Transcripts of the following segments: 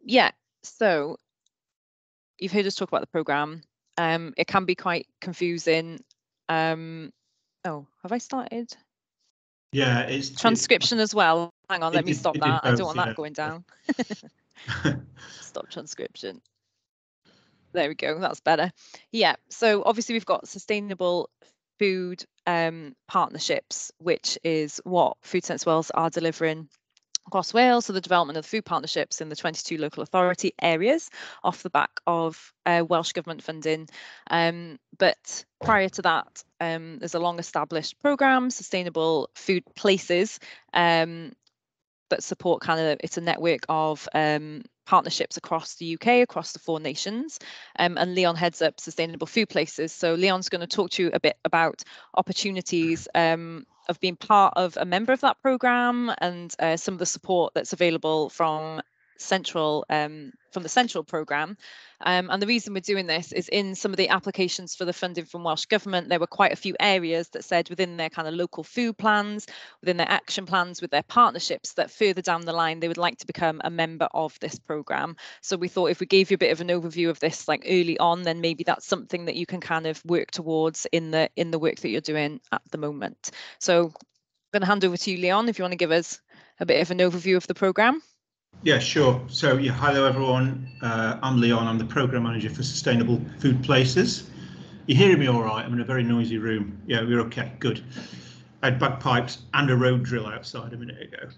Yeah, so you've heard us talk about the programme. It can be quite confusing. Oh, have I started? Yeah, it's transcription as well. Hang on, let me stop that. I don't want that going down. Stop transcription. There we go, that's better. Yeah, so obviously we've got sustainable food partnerships, which is what Food Sense Wales are delivering across Wales, so the development of the food partnerships in the 22 local authority areas off the back of Welsh Government funding. But prior to that, there's a long established programme, Sustainable Food Places, that support it's a network of partnerships across the UK, across the 4 nations, and Leon heads up Sustainable Food Places. So Leon's going to talk to you a bit about opportunities of being part of a member of that programme and some of the support that's available from the central programme. And the reason we're doing this is in some of the applications for the funding from Welsh Government, there were quite a few areas that said within their kind of local food plans, within their action plans, with their partnerships, that further down the line they would like to become a member of this programme. So we thought if we gave you a bit of an overview of this like early on, then maybe that's something that you can kind of work towards in the work that you're doing at the moment. So I'm going to hand over to you, Leon, if you want to give us a bit of an overview of the programme. Yeah, sure. So, yeah, hello everyone. I'm Leon. I'm the Programme Manager for Sustainable Food Places. You hearing me all right? I'm in a very noisy room. Yeah, we're okay. Good. I had bagpipes and a road drill outside a minute ago.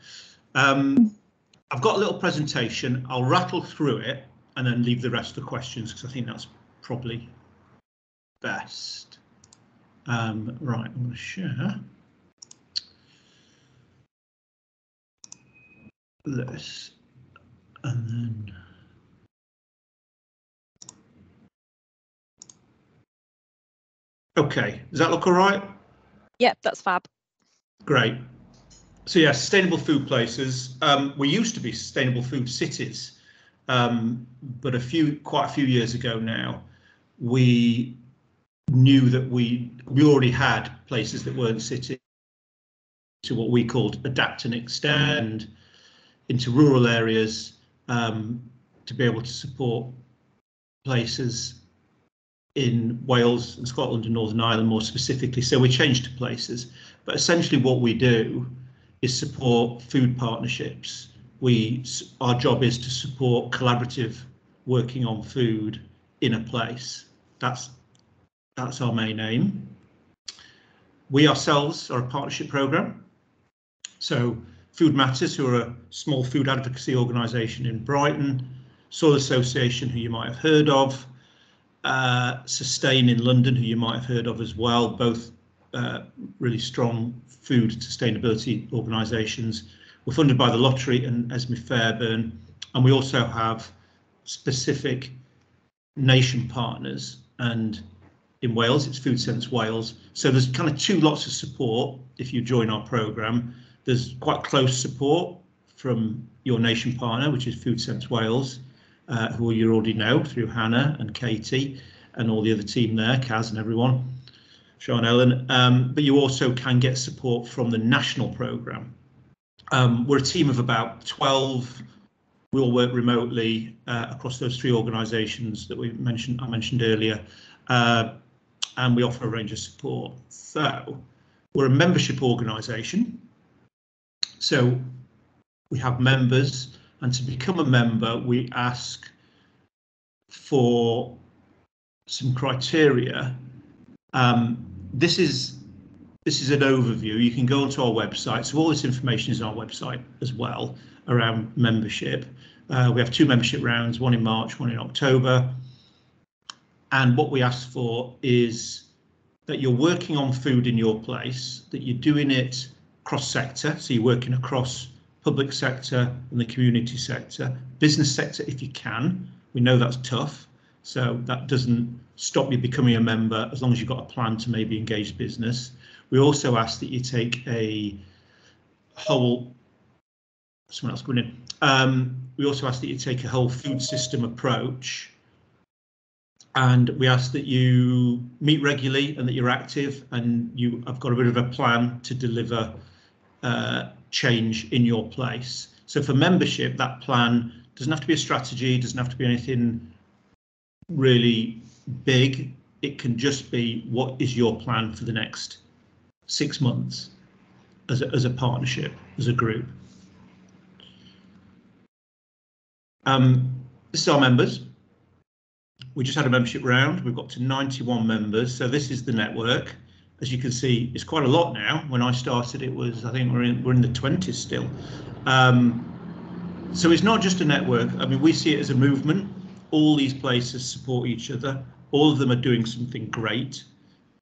I've got a little presentation. I'll rattle through it and then leave the rest to questions because I think that's probably best. Right, I'm going to share this. And then okay, does that look all right? Yep, that's fab. Great. So yeah, sustainable food places. We used to be sustainable food cities, but quite a few years ago now, we knew that we already had places that weren't cities, to what we called adapt and extend into rural areas, to be able to support places in Wales and Scotland and Northern Ireland more specifically. So we changed to places, but essentially what we do is support food partnerships. Our job is to support collaborative working on food in a place. That's our main aim. We ourselves are a partnership programme. So Food Matters, who are a small food advocacy organisation in Brighton, Soil Association, who you might have heard of, Sustain in London, who you might have heard of as well, both really strong food sustainability organisations. We're funded by the Lottery and Esme Fairburn, and we also have specific nation partners, and in Wales it's Food Sense Wales. So there's kind of 2 lots of support if you join our programme. There's quite close support from your nation partner, which is Food Sense Wales, who you already know through Hannah and Katie and all the other team there, Kaz and everyone, Sean Ellen, but you also can get support from the national programme. We're a team of about 12. We all work remotely across those 3 organisations that I mentioned earlier, and we offer a range of support. So we're a membership organisation. So we have members, and to become a member, we ask for some criteria. This is an overview. You can go onto our website. So all this information is on our website as well around membership. We have 2 membership rounds, one in March, one in October. And what we ask for is that you're working on food in your place, that you're doing it cross-sector, so you're working across public sector and the community sector, business sector if you can. We know that's tough, so that doesn't stop you becoming a member as long as you've got a plan to maybe engage business. We also ask that you take a whole, someone else going in. We also ask that you take a whole food system approach, and we ask that you meet regularly and that you're active and you have got a bit of a plan to deliver change in your place. So for membership, that plan Doesn't have to be a strategy, doesn't have to be anything really big. It can just be, what is your plan for the next 6 months as a partnership, as a group. This is our members. We just had a membership round. We've got to 91 members. So this is the network. As you can see, it's quite a lot now. When I started, it was, I think we're in the 20s still. So it's not just a network. I mean, we see it as a movement. All these places support each other. All of them are doing something great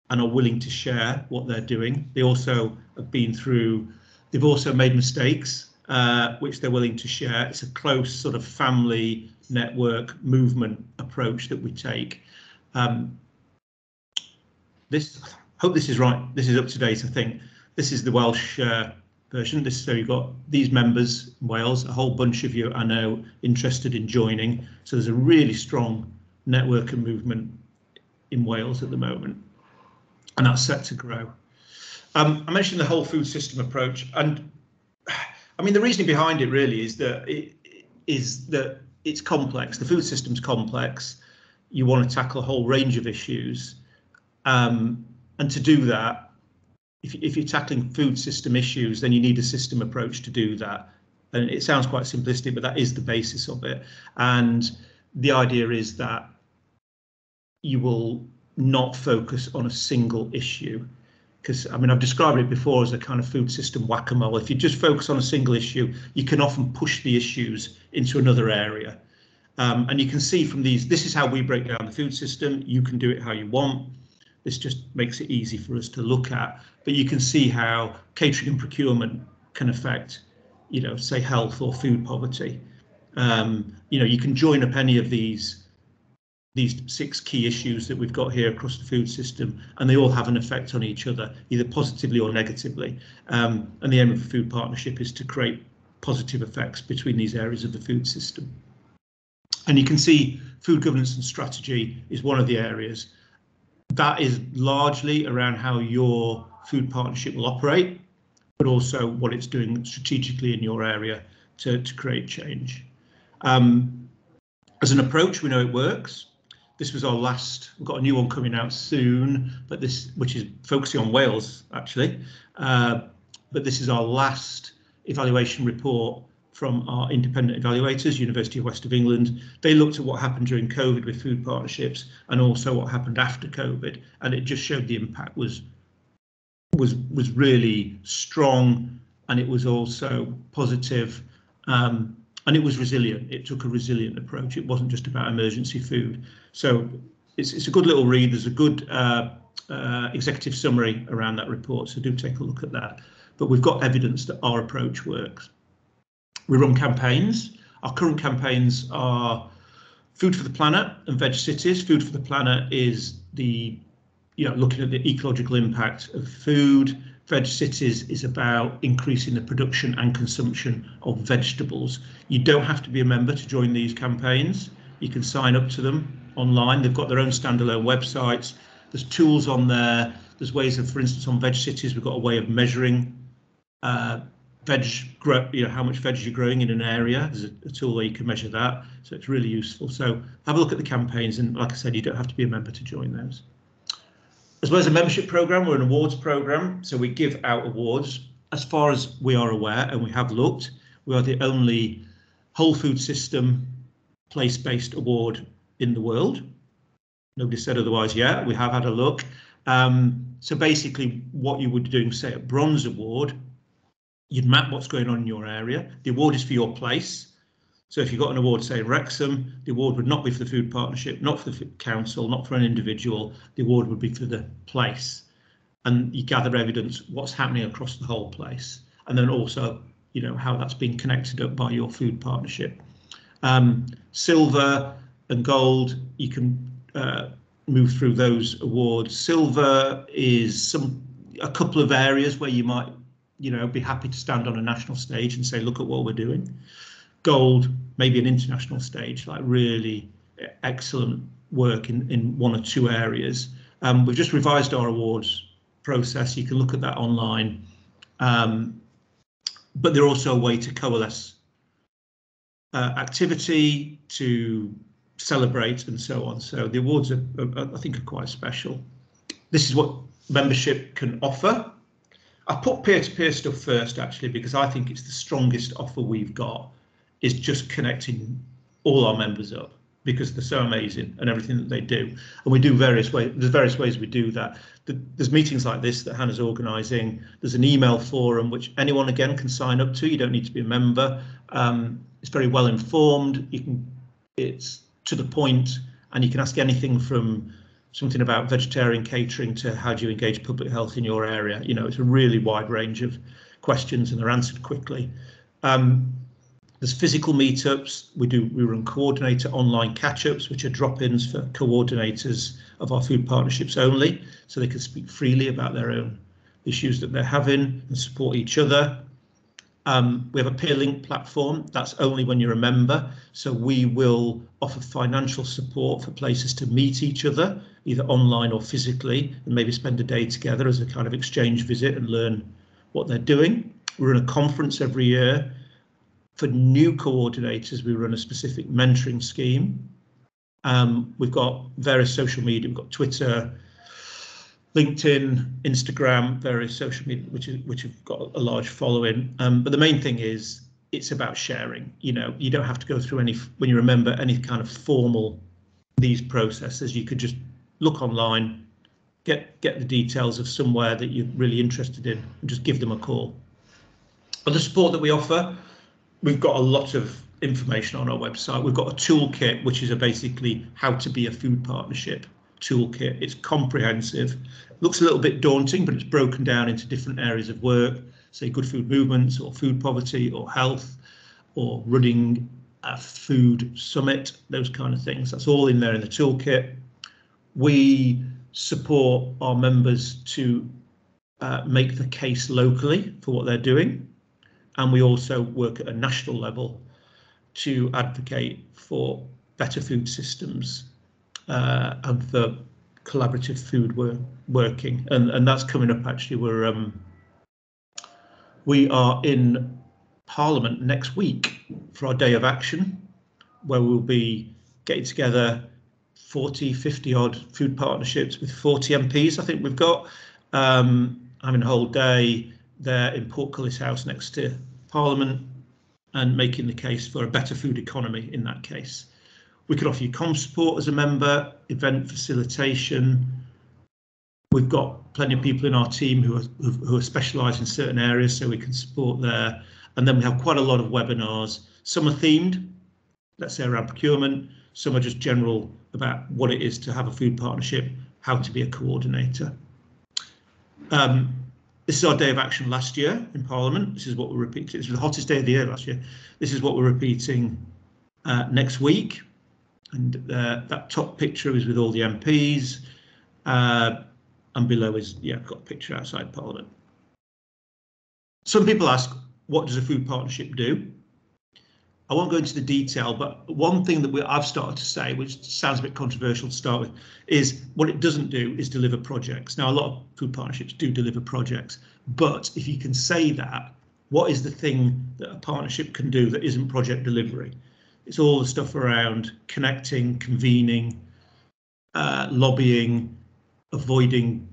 and are willing to share what they're doing. They also have been through, they've also made mistakes, which they're willing to share. It's a close sort of family network movement approach that we take. Hope this is right. This is up to date, I think. This is the Welsh version. So you've got these members in Wales, a whole bunch of you I know interested in joining. So there's a really strong network and movement in Wales at the moment, and that's set to grow. I mentioned the whole food system approach, and I mean the reasoning behind it really is that it's complex. The food system's complex. You want to tackle a whole range of issues, and to do that, if you're tackling food system issues, then you need a system approach to do that. And it sounds quite simplistic, but that is the basis of it. And the idea is that you will not focus on a single issue, because I mean I've described it before as a kind of food system whack-a-mole. If you just focus on a single issue, you can often push the issues into another area. And you can see from these, this is how we break down the food system. You can do it how you want. This just makes it easy for us to look at. But you can see how catering and procurement can affect, you know, say health or food poverty. You know, you can join up any of these 6 key issues that we've got here across the food system, and they all have an effect on each other, either positively or negatively. And the aim of the food partnership is to create positive effects between these areas of the food system. And you can see food governance and strategy is one of the areas. That is largely around how your food partnership will operate, but also what it's doing strategically in your area to create change. As an approach, we know it works. This was our last, we've got a new one coming out soon, but which is focusing on Wales, actually. But this is our last evaluation report from our independent evaluators, University of West of England. They looked at what happened during COVID with food partnerships and also what happened after COVID, and it just showed the impact was really strong, and it was also positive, and it was resilient. It took a resilient approach. It wasn't just about emergency food. So it's a good little read. There's a good executive summary around that report, so do take a look at that. But we've got evidence that our approach works. We run campaigns. Our current campaigns are Food for the Planet and Veg Cities. Food for the Planet is looking at the ecological impact of food. Veg Cities is about increasing the production and consumption of vegetables. You don't have to be a member to join these campaigns. You can sign up to them online. They've got their own standalone websites. There's tools on there. There's ways of, for instance, on Veg Cities, we've got a way of measuring how much veg you're growing in an area. There's a tool where you can measure that, so it's really useful. So have a look at the campaigns, and like I said, you don't have to be a member to join those. As well as a membership program, we're an awards program, so we give out awards. As far as we are aware, and we have looked, we are the only whole food system place-based award in the world. Nobody said otherwise yet. We have had a look. So basically what you would do, say a bronze award, you'd map what's going on in your area. The award is for your place. So if you got an award, say in Wrexham, the award would not be for the food partnership, not for the council, not for an individual. The award would be for the place. And you gather evidence what's happening across the whole place. And then also, how that's been connected up by your food partnership. Silver and gold, you can move through those awards. Silver is a couple of areas where you might be happy to stand on a national stage and say, look at what we're doing. Gold, maybe an international stage, like really excellent work in one or two areas. We've just revised our awards process. You can look at that online. But they're also a way to coalesce activity to celebrate and so on. So the awards are, I think, are quite special. This is what membership can offer. I put peer-to-peer stuff first, actually, because I think it's the strongest offer we've got, is just connecting all our members up, because they're so amazing and everything that they do. And we do various ways. There's various ways we do that. There's meetings like this that Hannah's organising. There's an email forum which anyone again can sign up to. You don't need to be a member. It's very well informed. It's to the point, and you can ask anything from something about vegetarian catering to how do you engage public health in your area. You know, it's a really wide range of questions, and they're answered quickly. There's physical meetups. We run coordinator online catch-ups, which are drop-ins for coordinators of our food partnerships only, so they can speak freely about their own issues that they're having and support each other. We have a peer link platform. That's only when you're a member. So we will offer financial support for places to meet each other, either online or physically, and maybe spend a day together as a kind of exchange visit and learn what they're doing. We run a conference every year. For new coordinators, we run a specific mentoring scheme. We've got various social media. We've got Twitter, LinkedIn, Instagram, various social media which have got a large following. But the main thing is it's about sharing. You know, you don't have to go through when you remember any kind of formal these processes. You could just look online, get the details of somewhere that you're really interested in, and just give them a call. Other support that we offer, we've got a lot of information on our website. We've got a toolkit, which is basically how to be a food partnership toolkit. It's comprehensive. Looks a little bit daunting, but it's broken down into different areas of work, say good food movements or food poverty or health or running a food summit, those kind of things. That's all in there in the toolkit. We support our members to make the case locally for what they're doing. And we also work at a national level to advocate for better food systems and for collaborative food working, and that's coming up. Actually, we are in Parliament next week for our day of action, where we'll be getting together 40-50 odd food partnerships with 40 MPs. I think we've got having a whole day there in Portcullis House next to Parliament and making the case for a better food economy in that case. We could offer you comm support as a member, event facilitation. We've got plenty of people in our team who are specialised in certain areas, so we can support there. And then we have quite a lot of webinars. Some are themed, let's say around procurement. Some are just general about what it is to have a food partnership, how to be a coordinator. This is our day of action last year in Parliament. This is what we're repeating. This was the hottest day of the year last year. This is what we're repeating next week. And that top picture is with all the MPs. And below is, yeah, I've got a picture outside Parliament. Some people ask, what does a food partnership do? I won't go into the detail, but one thing that I've started to say, which sounds a bit controversial to start with, is what it doesn't do is deliver projects. Now, a lot of food partnerships do deliver projects, but if you can say that, what is the thing that a partnership can do that isn't project delivery? It's all the stuff around connecting, convening, lobbying, avoiding,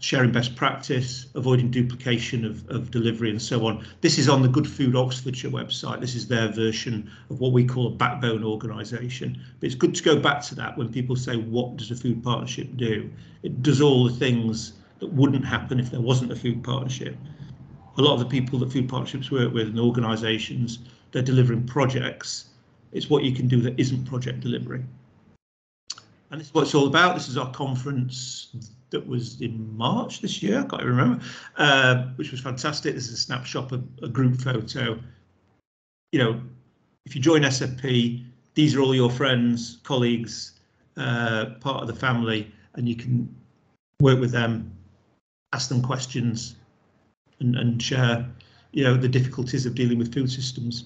sharing best practice, avoiding duplication of delivery and so on. This is on the Good Food Oxfordshire website. This is their version of what we call a backbone organisation. But it's good to go back to that when people say, what does a food partnership do? It does all the things that wouldn't happen if there wasn't a food partnership. A lot of the people that food partnerships work with and organisations, they're delivering projects. It's what you can do that isn't project delivery. And this is what it's all about. This is our conference that was in March this year, I can't even remember, which was fantastic. This is a snapshot of a group photo. You know, if you join SFP, these are all your friends, colleagues, part of the family, and you can work with them, ask them questions, and share, the difficulties of dealing with food systems.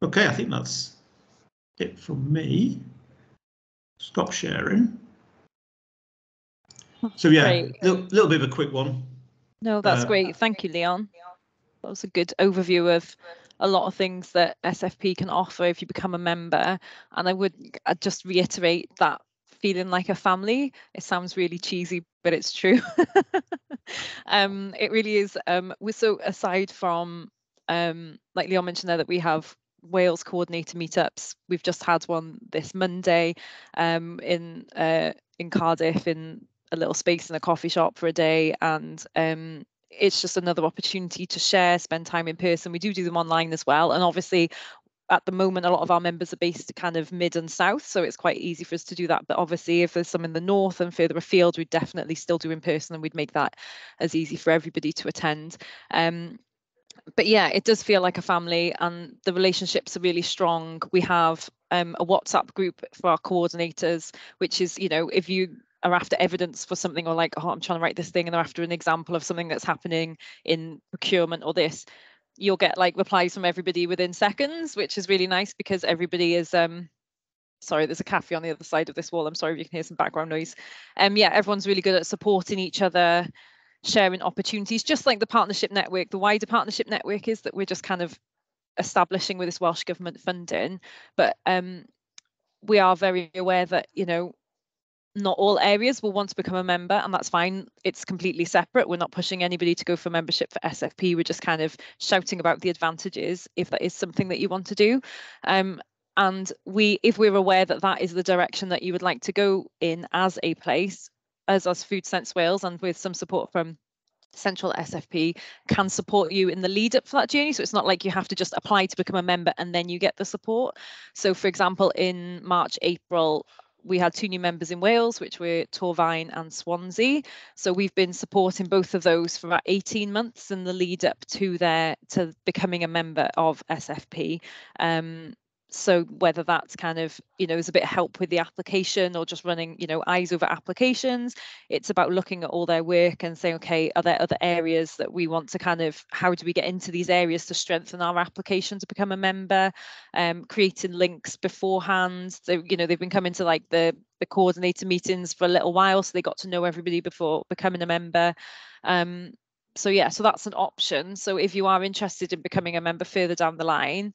Okay, I think that's it from me. Stop sharing. So yeah, little bit of a quick one. No, that's great. Thank you, Leon. That was a good overview of a lot of things that SFP can offer if you become a member. And I'd just reiterate that feeling like a family. It sounds really cheesy, but it's true. It really is. So aside from, like Leon mentioned there, that we have Wales coordinator meetups. We've just had one this Monday in Cardiff, in a little space in a coffee shop for a day, and it's just another opportunity to share, spend time in person. We do them online as well, and obviously at the moment a lot of our members are based kind of mid and south, so it's quite easy for us to do that. But obviously if there's some in the north and further afield, we'd definitely still do in person, and we'd make that as easy for everybody to attend. But yeah, it does feel like a family, and the relationships are really strong. We have a WhatsApp group for our coordinators, which is, you know, if you are after evidence for something, or like, oh, I'm trying to write this thing, and they're after an example of something that's happening in procurement or this, you'll get like replies from everybody within seconds, which is really nice, because everybody is sorry, there's a cafe on the other side of this wall. I'm sorry if you can hear some background noise. Yeah, everyone's really good at supporting each other, sharing opportunities, just like the partnership network. The wider partnership network is that we're just kind of establishing with this Welsh Government funding, but we are very aware that, you know, not all areas will want to become a member, and that's fine. It's completely separate. We're not pushing anybody to go for membership for SFP. We're just kind of shouting about the advantages if that is something that you want to do. And if we're aware that that is the direction that you would like to go in as a place, as Food Sense Wales, and with some support from Central SFP, can support you in the lead up for that journey. So it's not like you have to just apply to become a member and then you get the support. So for example, in March, April, we had 2 new members in Wales, which were Torfaen and Swansea. So we've been supporting both of those for about 18 months in the lead up to becoming a member of SFP. So whether that's kind of, you know, is a bit of help with the application, or just running, you know, eyes over applications, it's about looking at all their work and saying, okay, are there other areas that we want to kind of, how do we get into these areas to strengthen our application to become a member? Creating links beforehand. So, you know, they've been coming to like the coordinator meetings for a little while, so they got to know everybody before becoming a member. So yeah, so that's an option. So if you are interested in becoming a member further down the line,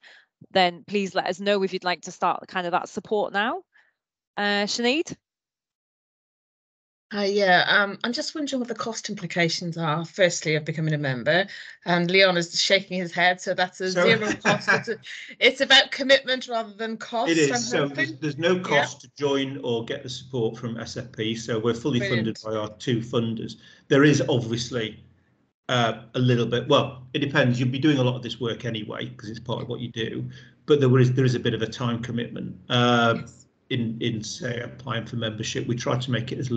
then please let us know if you'd like to start kind of that support now. Sinead? Yeah, I'm just wondering what the cost implications are, firstly, of becoming a member. And Leon is shaking his head, so that's a zero cost. It's about commitment rather than cost. It is. So there's no cost to join or get the support from SFP. So we're fully funded by our 2 funders. There is obviously a little bit, well, it depends. You'll be doing a lot of this work anyway, because it's part of what you do. But there is a bit of a time commitment yes. in say applying for membership. We try to make it as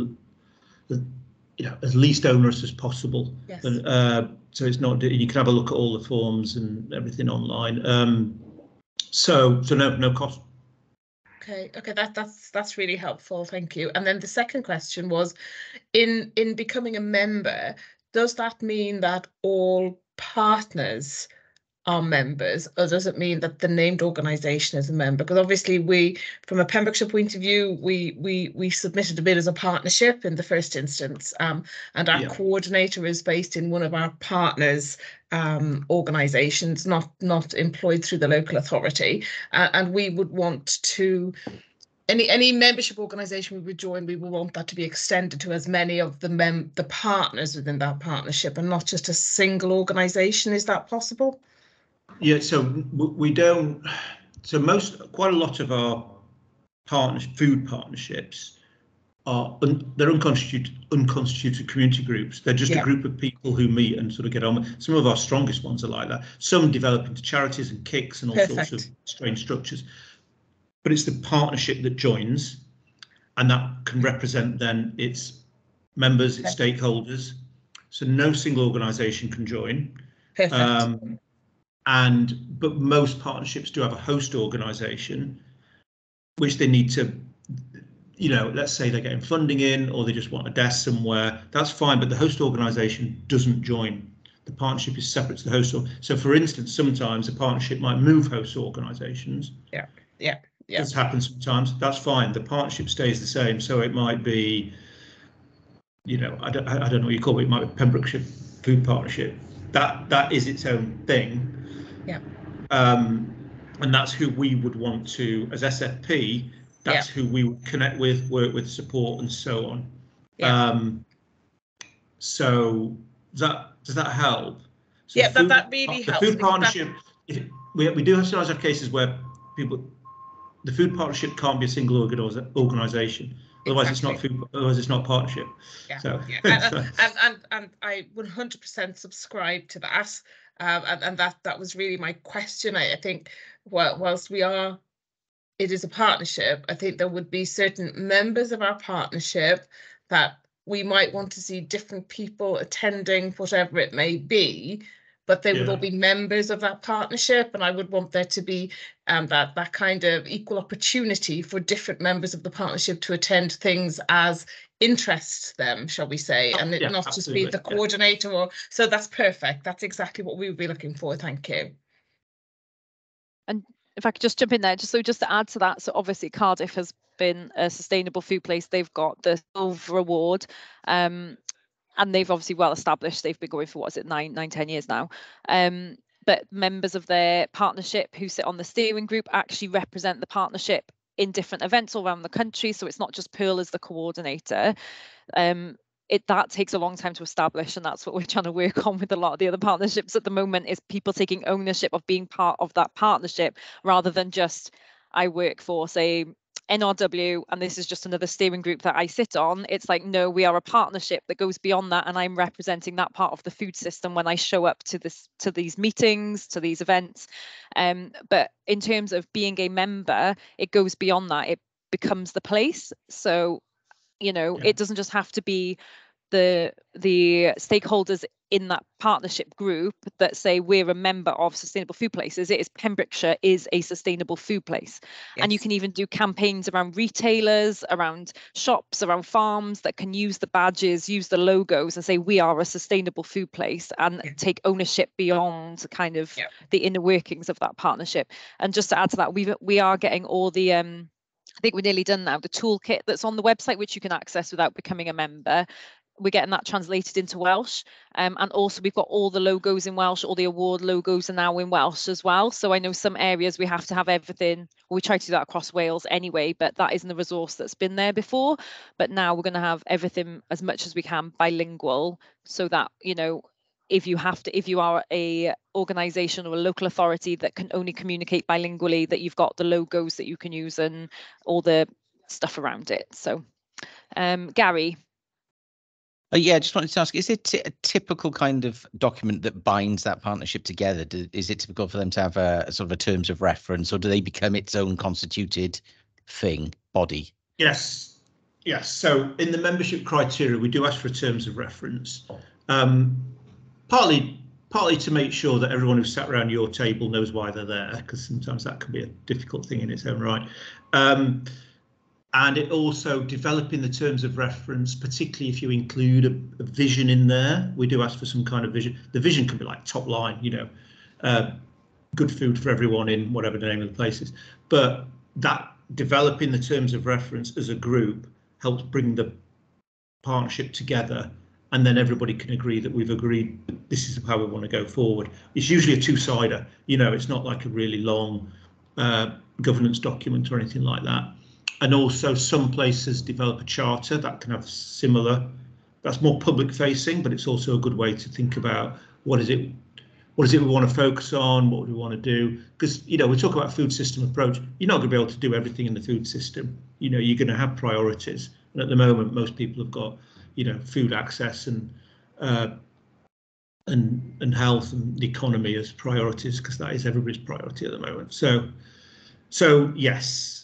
as least onerous as possible. Yes. So it's not, you can have a look at all the forms and everything online. So no cost. Okay, that's really helpful, thank you. And then the second question was, in becoming a member, does that mean that all partners are members, or does it mean that the named organisation is a member? Because obviously we, from a Pembrokeshire point of view, we submitted a bid as a partnership in the first instance, and our coordinator is based in one of our partners' organisations, not employed through the local authority, and we would want to, any membership organisation we would join, we would want that to be extended to as many of the partners within that partnership, and not just a single organisation. Is that possible? Yeah, so we don't. So quite a lot of our food partnerships they're unconstituted community groups. They're just a group of people who meet and sort of get on. Some of our strongest ones are like that. Some develop into charities and KICs and all sorts of strange structures. But it's the partnership that joins, and that can represent then its members, its stakeholders. So no single organisation can join. Perfect. But most partnerships do have a host organisation, which they need to, you know, let's say they're getting funding in, or they just want a desk somewhere. That's fine, but the host organisation doesn't join. The partnership is separate to the host. So, for instance, sometimes a partnership might move host organisations. Yeah. This happens sometimes. That's fine. The partnership stays the same. So it might be, you know, I don't know what you call it. It might be Pembrokeshire Food Partnership. That is its own thing. Yeah. And that's who we would want to, as SFP, that's who we would connect with, work with, support, and so on. So does that help? So that really helps. The food partnership, we do have cases where the food partnership can't be a single organisation. Otherwise, exactly. Otherwise, it's not partnership. Yeah. So, and I 100% subscribe to that. And that was really my question. I think whilst it is a partnership, I think there would be certain members of our partnership that we might want to see different people attending, whatever it may be, but they would all be members of that partnership, and I would want there to be that kind of equal opportunity for different members of the partnership to attend things as interests them, shall we say, and it not just be the coordinator. So that's perfect. That's exactly what we would be looking for. Thank you. And if I could just jump in there, just to add to that, so obviously Cardiff has been a sustainable food place. They've got the Silver Award, and they've obviously well established. They've been going for 9-10 years now. But members of their partnership who sit on the steering group actually represent the partnership in different events all around the country. So it's not just Pearl as the coordinator. That takes a long time to establish, and that's what we're trying to work on with a lot of the other partnerships at the moment, is people taking ownership of being part of that partnership, rather than just, I work for, say, NRW, and this is just another steering group that I sit on. It's like, no, we are a partnership that goes beyond that, and I'm representing that part of the food system when I show up to these meetings, to these events. But in terms of being a member, it goes beyond that. It becomes the place. So, it doesn't just have to be the stakeholders in that partnership group that say we're a member of Sustainable Food Places. It is Pembrokeshire is a sustainable food place. And you can even do campaigns around retailers, around shops, around farms that can use the badges, use the logos, and say we are a sustainable food place, and take ownership beyond kind of the inner workings of that partnership. And just to add to that, we are getting all the I think we're nearly done now, the toolkit that's on the website, which you can access without becoming a member. We're getting that translated into Welsh, and also we've got all the logos in Welsh. All the award logos are now in Welsh as well. So I know some areas we have to have everything. We try to do that across Wales anyway, but that isn't a resource that's been there before. But now we're going to have everything as much as we can bilingual, so that if you are a organisation or a local authority that can only communicate bilingually, that you've got the logos that you can use and all the stuff around it. So, Gary. Yeah, I just wanted to ask, is it a typical kind of document that binds that partnership together? Is it typical for them to have a sort of a terms of reference, or do they become its own constituted body? Yes. So in the membership criteria, we do ask for terms of reference, partly to make sure that everyone who sat around your table knows why they're there, because sometimes that can be a difficult thing in its own right. And it also developing the terms of reference, particularly if you include a vision in there. We do ask for some kind of vision. The vision can be like top line, good food for everyone in whatever the name of the place is. But that developing the terms of reference as a group helps bring the partnership together, and then everybody can agree that we've agreed this is how we want to go forward. It's usually a two-sider, it's not like a really long governance document or anything like that. And also some places develop a charter that can have similar, that's more public facing, but it's also a good way to think about what is it we want to focus on, what do we want to do? Because, we talk about food system approach, you're not going to be able to do everything in the food system. You're going to have priorities. And at the moment, most people have got, food access and health and the economy as priorities, because that is everybody's priority at the moment. So yes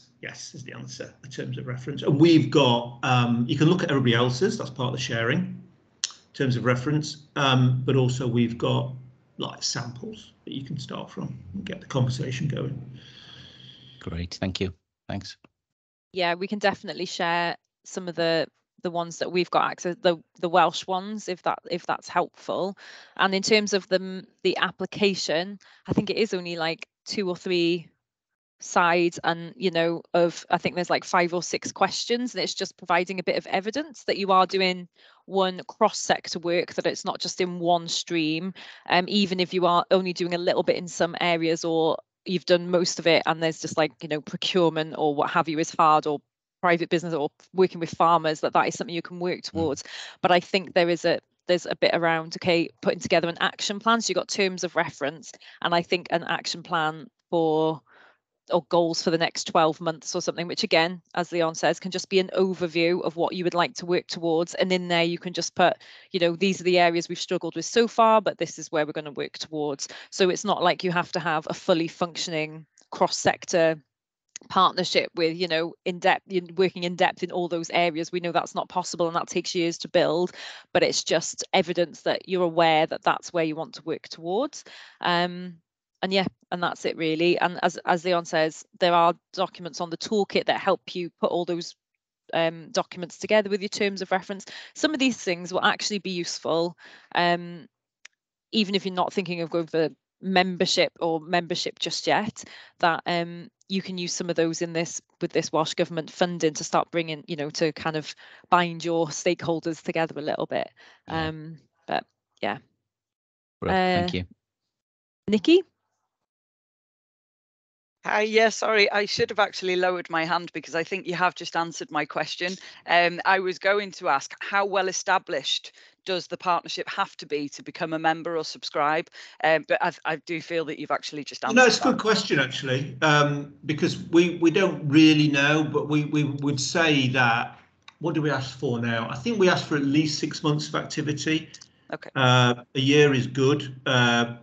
is the answer in terms of reference. And we've got, you can look at everybody else's, that's part of the sharing, in terms of reference, but also we've got like samples that you can start from and get the conversation going. Great, thank you. Thanks. Yeah, we can definitely share some of the ones that we've got access, the Welsh ones, if that's helpful. And in terms of the application, I think it is only like 2 or 3 sides, and I think there's like 5 or 6 questions, and it's just providing a bit of evidence that you are doing one cross-sector work, that it's not just in one stream, even if you are only doing a little bit in some areas, or you've done most of it and there's just like, you know, procurement or what have you is hard, or private business or working with farmers, that is something you can work towards. But I think there's a bit around, okay, putting together an action plan. So you've got terms of reference, and I think an action plan or goals for the next 12 months or something, which again, as Leon says, can just be an overview of what you would like to work towards. And in there you can just put, you know, these are the areas we've struggled with so far, but this is where we're going to work towards. So it's not like you have to have a fully functioning cross-sector partnership with, you know, working in depth in all those areas. We know that's not possible and that takes years to build, but it's just evidence that you're aware that that's where you want to work towards. And yeah, and that's it really. And as Leon says, there are documents on the toolkit that help you put all those documents together with your terms of reference. Some of these things will actually be useful, even if you're not thinking of going for membership just yet, that you can use some of those with this Welsh Government funding to start bringing, you know, to kind of bind your stakeholders together a little bit. But yeah. Thank you. Nikki? Yeah, sorry, I should have actually lowered my hand because I think you have just answered my question. I was going to ask, how well established does the partnership have to be to become a member or subscribe? But I do feel that you've actually just answered. No, it's a good question actually, because we don't really know, but we would say that, what do we ask for now? I think we ask for at least 6 months of activity. Okay. A year is good. That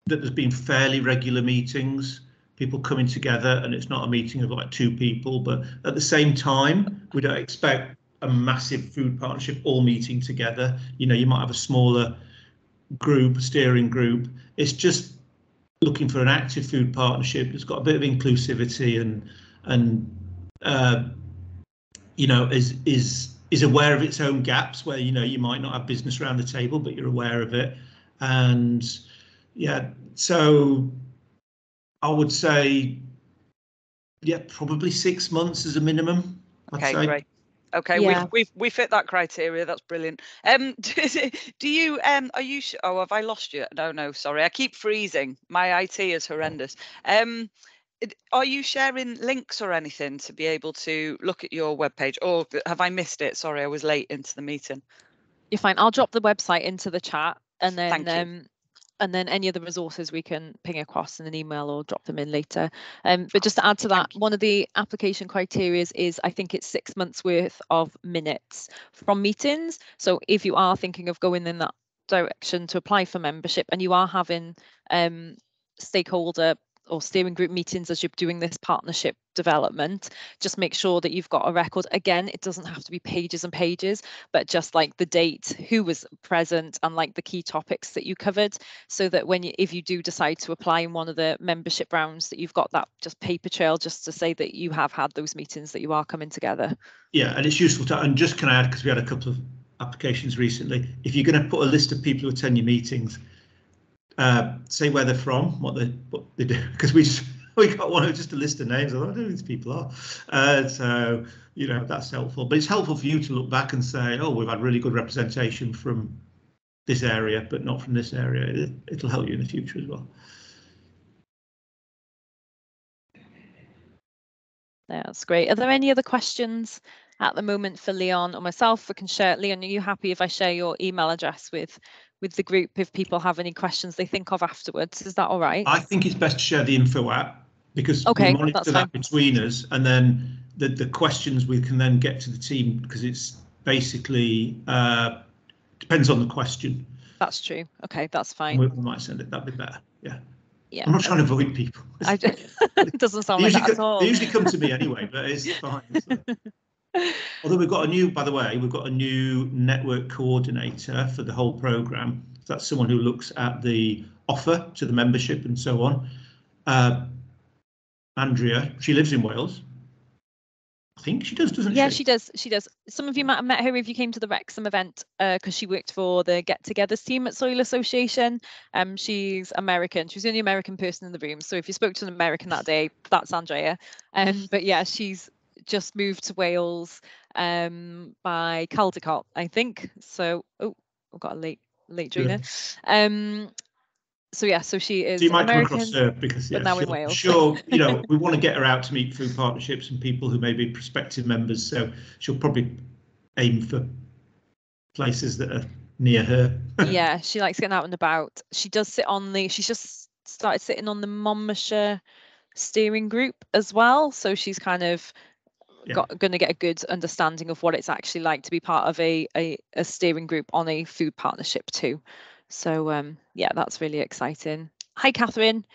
there's been fairly regular meetings, people coming together, and it's not a meeting of like 2 people, but at the same time, we don't expect a massive food partnership all meeting together. You know, you might have a smaller group, a steering group. It's just looking for an active food partnership that's got a bit of inclusivity and you know, is aware of its own gaps, where, you know, you might not have business around the table, but you're aware of it. And yeah, so I would say, yeah, probably 6 months as a minimum. Okay, great. Okay, yeah. we fit that criteria. That's brilliant. Do you are you? Oh, have I lost you? No, sorry. I keep freezing. My IT is horrendous. Are you sharing links or anything to be able to look at your webpage, or have I missed it? Sorry, I was late into the meeting. You're fine. I'll drop the website into the chat, and then and then any of the resources we can ping across in an email or drop them in later. But just to add to that, one of the application criteria is, I think it's 6 months worth of minutes from meetings. So if you are thinking of going in that direction to apply for membership, and you are having stakeholder or steering group meetings as you're doing this partnership development, just make sure that you've got a record. Again, it doesn't have to be pages and pages, but just like the date, who was present, and like the key topics that you covered, so that if you do decide to apply in one of the membership rounds, that you've got that just paper trail just to say that you have had those meetings, that you are coming together. Yeah, and it's useful to, and just can I add, because we had a couple of applications recently, if you're going to put a list of people who attend your meetings, say where they're from, what they do, because we got one just a list of names. I don't know who these people are. So, you know, that's helpful. But it's helpful for you to look back and say, oh, we've had really good representation from this area, but not from this area. It'll help you in the future as well. Yeah, that's great. Are there any other questions at the moment for Leon or myself? We can share. Leon, are you happy if I share your email address with the group if people have any questions they think of afterwards? Is that all right? I think it's best to share the info app, because we monitor that between us, and then the questions we can then get to the team, because it's basically depends on the question. That's true. Okay, that's fine. We might send it. That'd be better. Yeah. Yeah. I'm not trying to avoid people. It doesn't sound like that at all. They usually come to me anyway, but it's fine. Although we've got a new network coordinator for the whole programme. That's someone who looks at the offer to the membership and so on. Andrea, she lives in Wales. I think she does, doesn't she? Yeah, she does. She does. Some of you might have met her if you came to the Wrexham event, because she worked for the Get Togethers team at Soil Association. She's American. She was the only American person in the room. So if you spoke to an American that day, that's Andrea. But yeah, she's just moved to Wales by Caldecott, I think. So, oh, we've got a late joiner. So yeah, so she is. So you might American, come across her because but now in Wales. Sure, you know, we want to get her out to meet food partnerships and people who may be prospective members. So she'll probably aim for places that are near her. Yeah, she likes getting out and about. She does sit on the. She's just started sitting on the Monmouthshire steering group as well. So she's kind of going to get a good understanding of what it's actually like to be part of a steering group on a food partnership too. So yeah, that's really exciting. Hi, Catherine.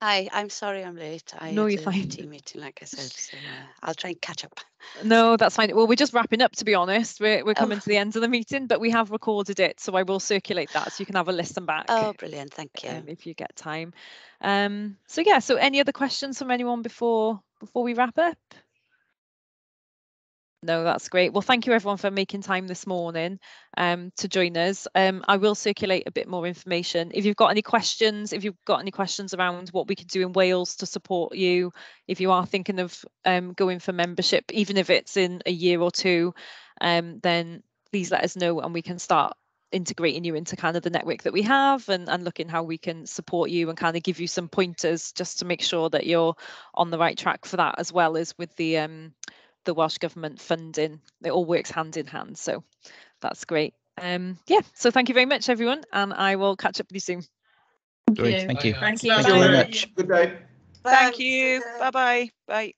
Hi, I'm sorry I'm late. No, you're fine. A team meeting, like I said, so I'll try and catch up. No, that's fine. Well, we're just wrapping up, to be honest. We're coming to the end of the meeting, but we have recorded it, so I will circulate that so you can have a listen back. Oh, brilliant! Thank you. If you get time. So yeah. So any other questions from anyone before we wrap up? No, that's great. Well, thank you everyone for making time this morning to join us. I will circulate a bit more information. If you've got any questions, around what we could do in Wales to support you, if you are thinking of going for membership, even if it's in a year or two, then please let us know and we can start integrating you into kind of the network that we have and looking how we can support you and kind of give you some pointers just to make sure that you're on the right track for that, as well as with the Welsh Government funding. It all works hand in hand, so that's great. Yeah, so thank you very much everyone, and I will catch up with you soon. Great, thank you. Thank you. Thank you very much. Good day. Thank you. Bye-bye. Bye.